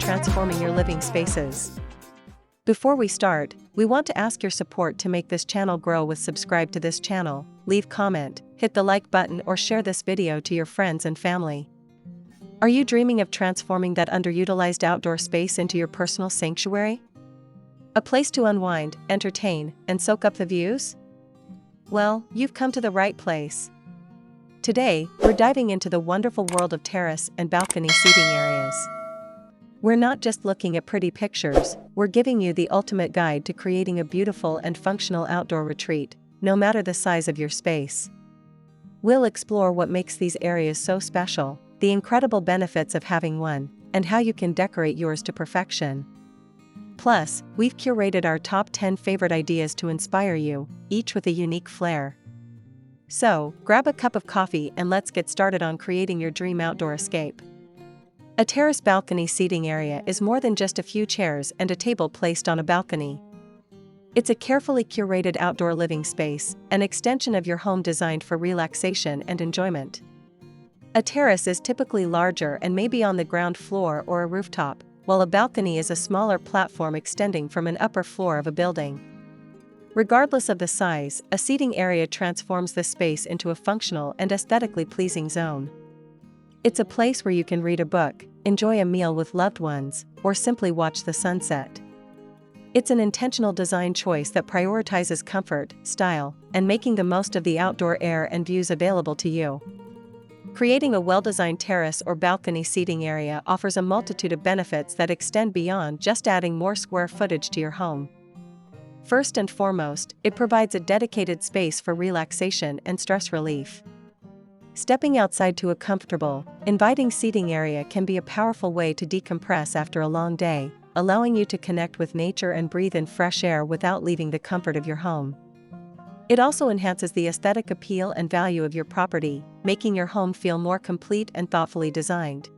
transforming your living spaces. Before we start, we want to ask your support to make this channel grow with subscribe to this channel, leave comment, hit the like button or share this video to your friends and family. Are you dreaming of transforming that underutilized outdoor space into your personal sanctuary? A place to unwind, entertain, and soak up the views? Well, you've come to the right place. Today, we're diving into the wonderful world of terrace and balcony seating areas. We're not just looking at pretty pictures, we're giving you the ultimate guide to creating a beautiful and functional outdoor retreat, no matter the size of your space. We'll explore what makes these areas so special, the incredible benefits of having one, and how you can decorate yours to perfection. Plus, we've curated our top 10 favorite ideas to inspire you, each with a unique flair. So, grab a cup of coffee and let's get started on creating your dream outdoor escape. A terrace balcony seating area is more than just a few chairs and a table placed on a balcony. It's a carefully curated outdoor living space, an extension of your home designed for relaxation and enjoyment. A terrace is typically larger and may be on the ground floor or a rooftop, while a balcony is a smaller platform extending from an upper floor of a building. Regardless of the size, a seating area transforms the space into a functional and aesthetically pleasing zone. It's a place where you can read a book, enjoy a meal with loved ones, or simply watch the sunset. It's an intentional design choice that prioritizes comfort, style, and making the most of the outdoor air and views available to you. Creating a well-designed terrace or balcony seating area offers a multitude of benefits that extend beyond just adding more square footage to your home. First and foremost, it provides a dedicated space for relaxation and stress relief. Stepping outside to a comfortable, inviting seating area can be a powerful way to decompress after a long day, allowing you to connect with nature and breathe in fresh air without leaving the comfort of your home. It also enhances the aesthetic appeal and value of your property, making your home feel more complete and thoughtfully designed.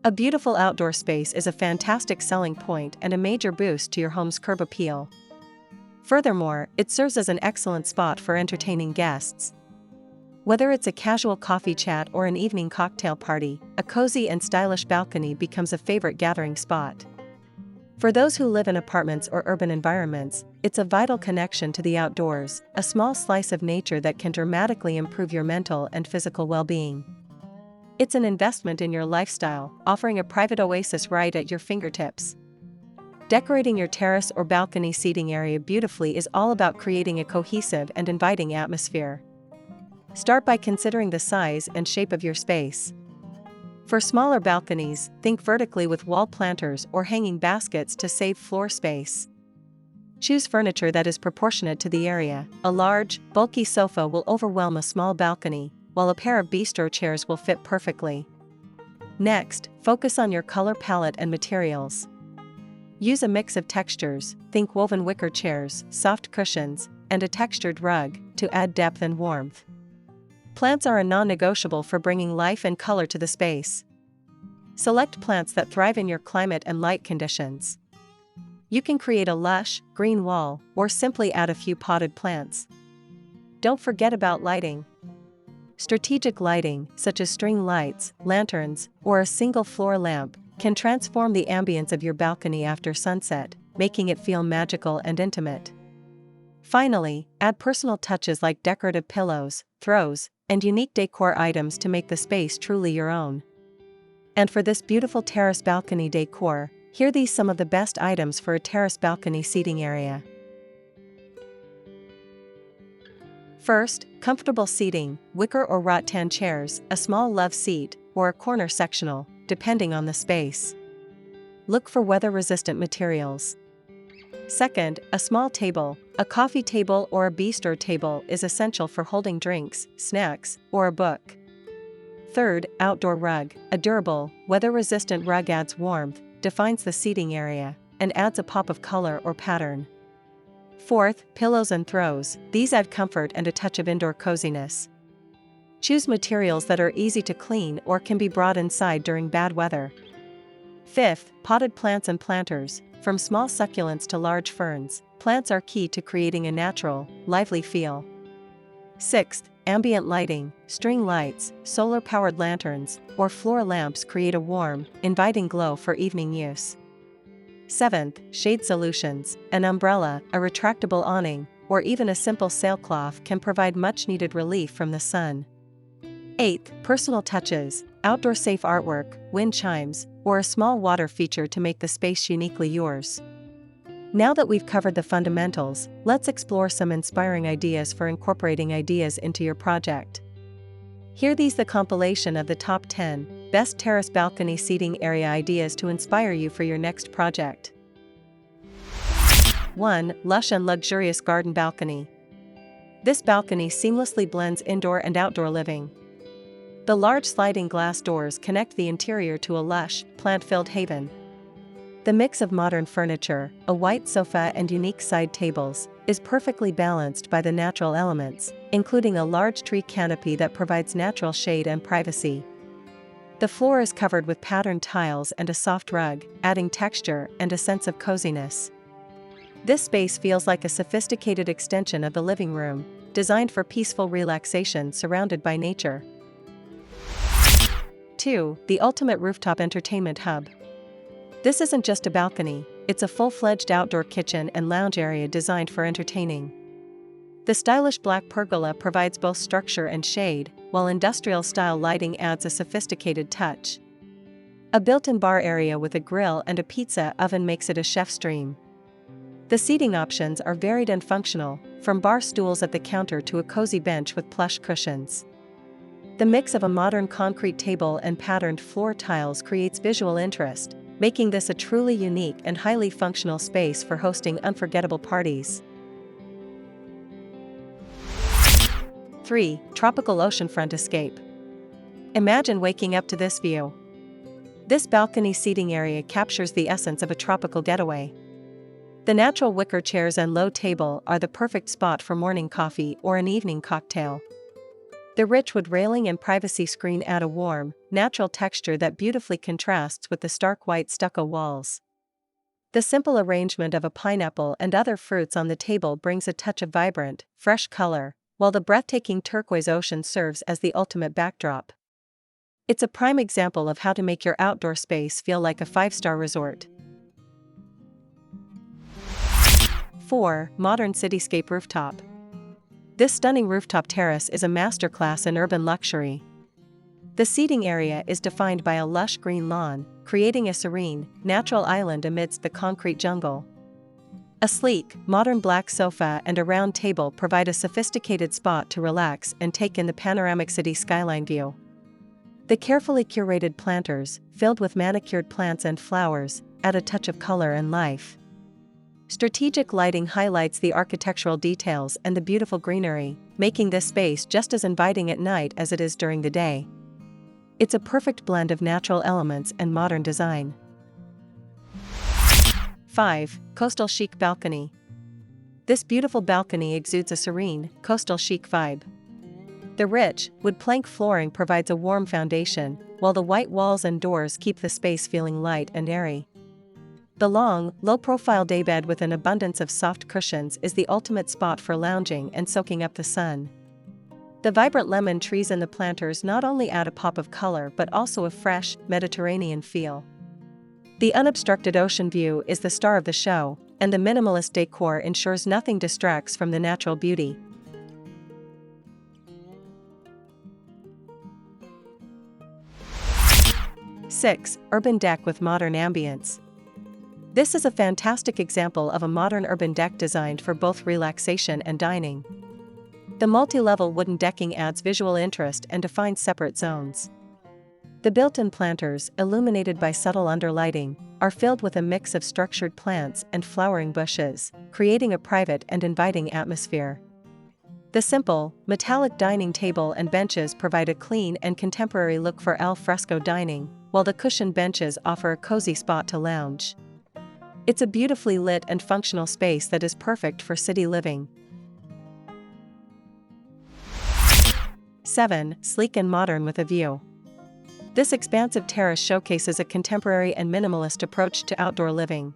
A beautiful outdoor space is a fantastic selling point and a major boost to your home's curb appeal. Furthermore, it serves as an excellent spot for entertaining guests. Whether it's a casual coffee chat or an evening cocktail party, a cozy and stylish balcony becomes a favorite gathering spot. For those who live in apartments or urban environments, it's a vital connection to the outdoors, a small slice of nature that can dramatically improve your mental and physical well-being. It's an investment in your lifestyle, offering a private oasis right at your fingertips. Decorating your terrace or balcony seating area beautifully is all about creating a cohesive and inviting atmosphere. Start by considering the size and shape of your space. For smaller balconies, think vertically with wall planters or hanging baskets to save floor space. Choose furniture that is proportionate to the area. A large, bulky sofa will overwhelm a small balcony, while a pair of bistro chairs will fit perfectly. Next, focus on your color palette and materials. Use a mix of textures, think woven wicker chairs, soft cushions, and a textured rug, to add depth and warmth. Plants are a non-negotiable for bringing life and color to the space. Select plants that thrive in your climate and light conditions. You can create a lush, green wall, or simply add a few potted plants. Don't forget about lighting. Strategic lighting, such as string lights, lanterns, or a single floor lamp, can transform the ambience of your balcony after sunset, making it feel magical and intimate. Finally, add personal touches like decorative pillows, throws, and unique decor items to make the space truly your own. And for this beautiful terrace balcony decor, here are some of the best items for a terrace balcony seating area. First, comfortable seating, wicker or rattan chairs, a small love seat, or a corner sectional, depending on the space. Look for weather-resistant materials. Second, a small table, a coffee table or a bistro table is essential for holding drinks, snacks, or a book. Third, outdoor rug, a durable, weather-resistant rug adds warmth, defines the seating area, and adds a pop of color or pattern. Fourth, pillows and throws, these add comfort and a touch of indoor coziness. Choose materials that are easy to clean or can be brought inside during bad weather. Fifth, potted plants and planters, from small succulents to large ferns, plants are key to creating a natural, lively feel. Sixth, ambient lighting, string lights, solar-powered lanterns, or floor lamps create a warm, inviting glow for evening use. Seventh, shade solutions, an umbrella, a retractable awning, or even a simple sailcloth can provide much-needed relief from the sun. Eighth, personal touches, outdoor safe artwork, wind chimes, or a small water feature to make the space uniquely yours. Now that we've covered the fundamentals, let's explore some inspiring ideas for incorporating ideas into your project. Here these the compilation of the top 10 best terrace balcony seating area ideas to inspire you for your next project. 1. Lush and luxurious garden balcony. This balcony seamlessly blends indoor and outdoor living. The large sliding glass doors connect the interior to a lush, plant-filled haven. The mix of modern furniture, a white sofa and unique side tables, is perfectly balanced by the natural elements, including a large tree canopy that provides natural shade and privacy. The floor is covered with patterned tiles and a soft rug, adding texture and a sense of coziness. This space feels like a sophisticated extension of the living room, designed for peaceful relaxation surrounded by nature. 2. The ultimate rooftop entertainment hub. This isn't just a balcony, it's a full-fledged outdoor kitchen and lounge area designed for entertaining. The stylish black pergola provides both structure and shade, while industrial-style lighting adds a sophisticated touch. A built-in bar area with a grill and a pizza oven makes it a chef's dream. The seating options are varied and functional, from bar stools at the counter to a cozy bench with plush cushions. The mix of a modern concrete table and patterned floor tiles creates visual interest, making this a truly unique and highly functional space for hosting unforgettable parties. 3. Tropical oceanfront escape. Imagine waking up to this view. This balcony seating area captures the essence of a tropical getaway. The natural wicker chairs and low table are the perfect spot for morning coffee or an evening cocktail. The rich wood railing and privacy screen add a warm, natural texture that beautifully contrasts with the stark white stucco walls. The simple arrangement of a pineapple and other fruits on the table brings a touch of vibrant, fresh color, while the breathtaking turquoise ocean serves as the ultimate backdrop. It's a prime example of how to make your outdoor space feel like a five-star resort. 4. Modern cityscape rooftop. This stunning rooftop terrace is a masterclass in urban luxury. The seating area is defined by a lush green lawn, creating a serene, natural island amidst the concrete jungle. A sleek, modern black sofa and a round table provide a sophisticated spot to relax and take in the panoramic city skyline view. The carefully curated planters, filled with manicured plants and flowers, add a touch of color and life. Strategic lighting highlights the architectural details and the beautiful greenery, making this space just as inviting at night as it is during the day. It's a perfect blend of natural elements and modern design. 5. Coastal chic balcony. This beautiful balcony exudes a serene, coastal chic vibe. The rich, wood plank flooring provides a warm foundation, while the white walls and doors keep the space feeling light and airy. The long, low-profile daybed with an abundance of soft cushions is the ultimate spot for lounging and soaking up the sun. The vibrant lemon trees and the planters not only add a pop of color but also a fresh, Mediterranean feel. The unobstructed ocean view is the star of the show, and the minimalist decor ensures nothing distracts from the natural beauty. 6. Urban deck with modern ambience. This is a fantastic example of a modern urban deck designed for both relaxation and dining. The multi-level wooden decking adds visual interest and defines separate zones. The built-in planters, illuminated by subtle underlighting, are filled with a mix of structured plants and flowering bushes, creating a private and inviting atmosphere. The simple, metallic dining table and benches provide a clean and contemporary look for al fresco dining, while the cushioned benches offer a cozy spot to lounge. It's a beautifully lit and functional space that is perfect for city living. 7. Sleek and modern with a view. This expansive terrace showcases a contemporary and minimalist approach to outdoor living.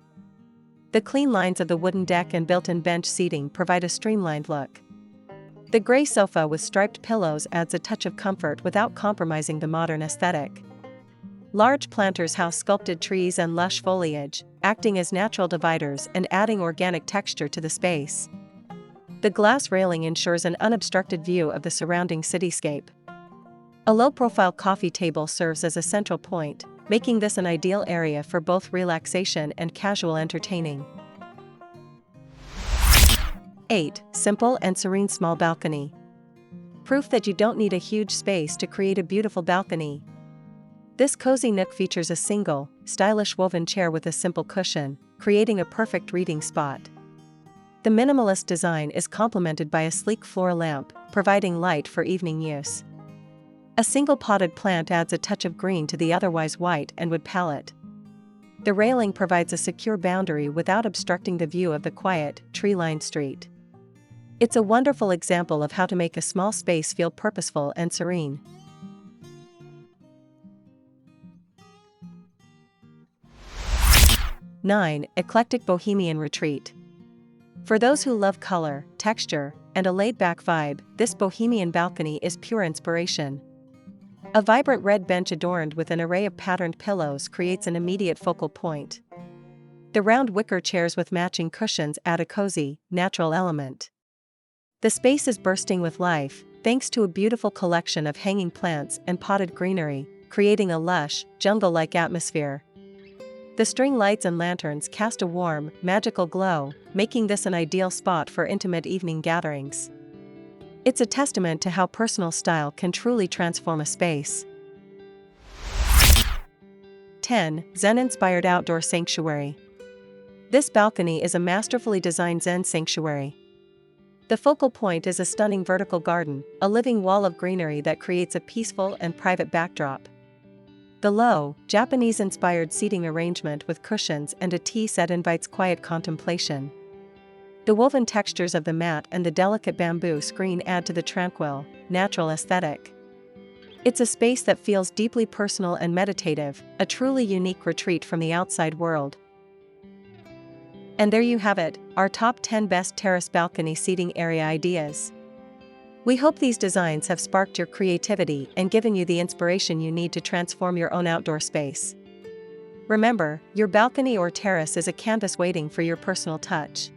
The clean lines of the wooden deck and built-in bench seating provide a streamlined look. The gray sofa with striped pillows adds a touch of comfort without compromising the modern aesthetic. Large planters house sculpted trees and lush foliage, acting as natural dividers and adding organic texture to the space. The glass railing ensures an unobstructed view of the surrounding cityscape. A low-profile coffee table serves as a central point, making this an ideal area for both relaxation and casual entertaining. 8. Simple and serene small balcony. Proof that you don't need a huge space to create a beautiful balcony. This cozy nook features a single, stylish woven chair with a simple cushion, creating a perfect reading spot. The minimalist design is complemented by a sleek floor lamp, providing light for evening use. A single potted plant adds a touch of green to the otherwise white and wood palette. The railing provides a secure boundary without obstructing the view of the quiet, tree-lined street. It's a wonderful example of how to make a small space feel purposeful and serene. 9. Eclectic Bohemian Retreat. For those who love color, texture, and a laid-back vibe, this bohemian balcony is pure inspiration. A vibrant red bench adorned with an array of patterned pillows creates an immediate focal point. The round wicker chairs with matching cushions add a cozy, natural element. The space is bursting with life, thanks to a beautiful collection of hanging plants and potted greenery, creating a lush, jungle-like atmosphere. The string lights and lanterns cast a warm, magical glow, making this an ideal spot for intimate evening gatherings. It's a testament to how personal style can truly transform a space. 10. Zeninspired Outdoor Sanctuary. This balcony is a masterfully designed Zen sanctuary. The focal point is a stunning vertical garden, a living wall of greenery that creates a peaceful and private backdrop. The low, Japanese-inspired seating arrangement with cushions and a tea set invites quiet contemplation. The woven textures of the mat and the delicate bamboo screen add to the tranquil, natural aesthetic. It's a space that feels deeply personal and meditative, a truly unique retreat from the outside world. And there you have it, our top 10 best terrace balcony seating area ideas. We hope these designs have sparked your creativity and given you the inspiration you need to transform your own outdoor space. Remember, your balcony or terrace is a canvas waiting for your personal touch.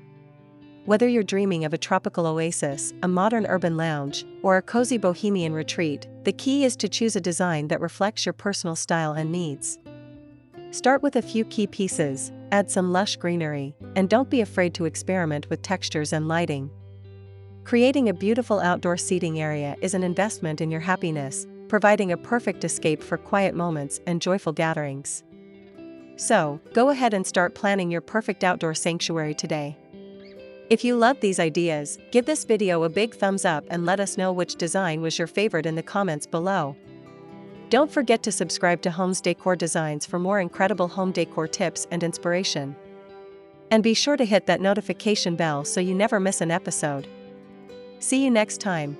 Whether you're dreaming of a tropical oasis, a modern urban lounge, or a cozy bohemian retreat, the key is to choose a design that reflects your personal style and needs. Start with a few key pieces, add some lush greenery, and don't be afraid to experiment with textures and lighting. Creating a beautiful outdoor seating area is an investment in your happiness, providing a perfect escape for quiet moments and joyful gatherings. So, go ahead and start planning your perfect outdoor sanctuary today. If you love these ideas, give this video a big thumbs up and let us know which design was your favorite in the comments below. Don't forget to subscribe to Homes Decor Designs for more incredible home decor tips and inspiration. And be sure to hit that notification bell so you never miss an episode. See you next time.